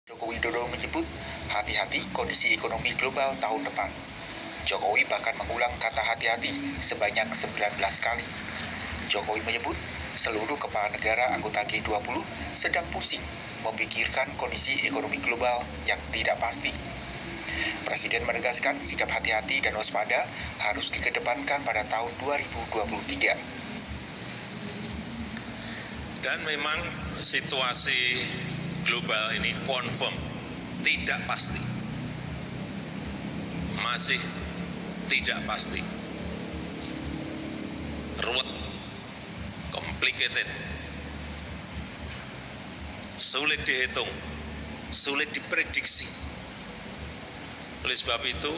Joko Widodo menyebut hati-hati kondisi ekonomi global tahun depan. Jokowi bahkan mengulang kata hati-hati sebanyak 19 kali. Jokowi menyebut seluruh kepala negara anggota G20 sedang pusing memikirkan kondisi ekonomi global yang tidak pasti. Presiden menegaskan sikap hati-hati dan waspada harus dikedepankan pada tahun 2023. Dan memang situasi global ini confirm tidak pasti, masih tidak pasti, ruwet, complicated, sulit dihitung, sulit diprediksi. Oleh sebab itu,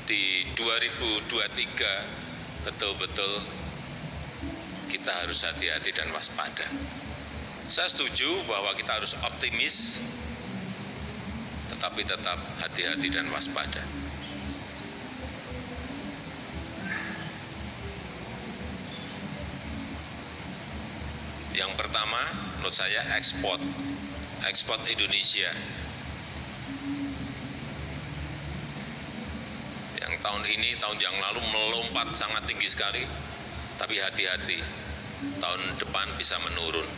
di 2023 betul-betul kita harus hati-hati dan waspada. Saya setuju bahwa kita harus optimis, tetapi tetap hati-hati dan waspada. Yang pertama, menurut saya ekspor Indonesia. Yang tahun ini, tahun yang lalu melompat sangat tinggi sekali, tapi hati-hati, tahun depan bisa menurun.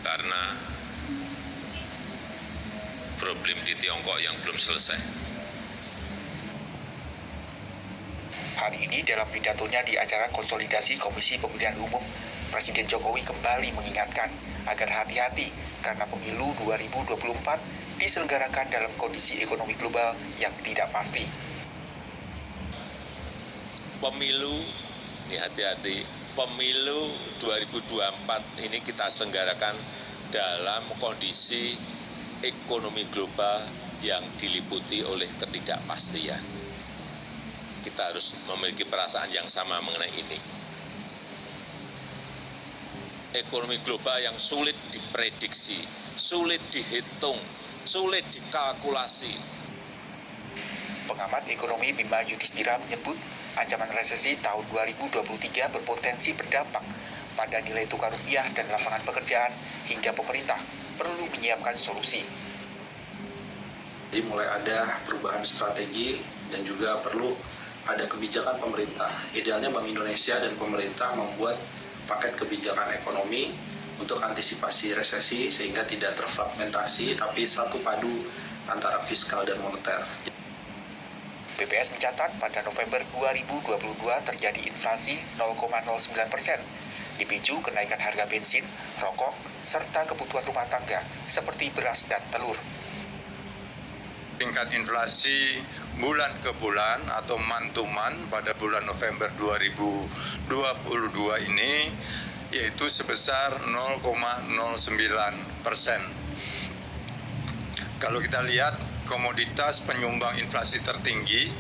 Karena problem di Tiongkok yang belum selesai. Hari ini dalam pidatonya di acara konsolidasi Komisi Pemilihan Umum, Presiden Jokowi kembali mengingatkan agar hati-hati karena pemilu 2024 diselenggarakan dalam kondisi ekonomi global yang tidak pasti. Pemilu, ini hati-hati, pemilu 2024 ini kita selenggarakan dalam kondisi ekonomi global yang diliputi oleh ketidakpastian. Kita harus memiliki perasaan yang sama mengenai ini. Ekonomi global yang sulit diprediksi, sulit dihitung, sulit dikalkulasi. Pengamat ekonomi Bima Yudhistira menyebut ancaman resesi tahun 2023 berpotensi berdampak pada nilai tukar rupiah dan lapangan pekerjaan hingga pemerintah perlu menyiapkan solusi. Jadi mulai ada perubahan strategi dan juga perlu ada kebijakan pemerintah. Idealnya Bank Indonesia dan pemerintah membuat paket kebijakan ekonomi untuk antisipasi resesi sehingga tidak terfragmentasi tapi satu padu antara fiskal dan moneter. BPS mencatat pada November 2022 terjadi inflasi 0,09%, dipicu kenaikan harga bensin, rokok, serta kebutuhan rumah tangga seperti beras dan telur. Tingkat inflasi bulan ke bulan atau month to month pada bulan November 2022 ini yaitu sebesar 0,09%. Kalau kita lihat komoditas penyumbang inflasi tertinggi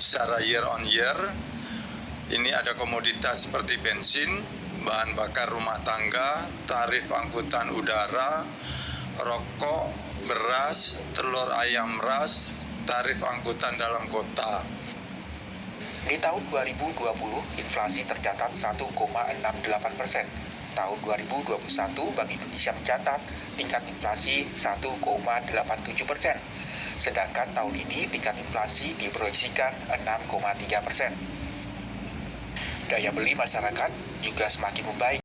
secara year on year, ini ada komoditas seperti bensin, bahan bakar rumah tangga, tarif angkutan udara, rokok, beras, telur ayam ras, tarif angkutan dalam kota. Di tahun 2020, inflasi tercatat 1,68%. Tahun 2021, Bank Indonesia mencatat tingkat inflasi 1,87%. Sedangkan tahun ini tingkat inflasi diproyeksikan 6,3%. Daya beli masyarakat juga semakin membaik.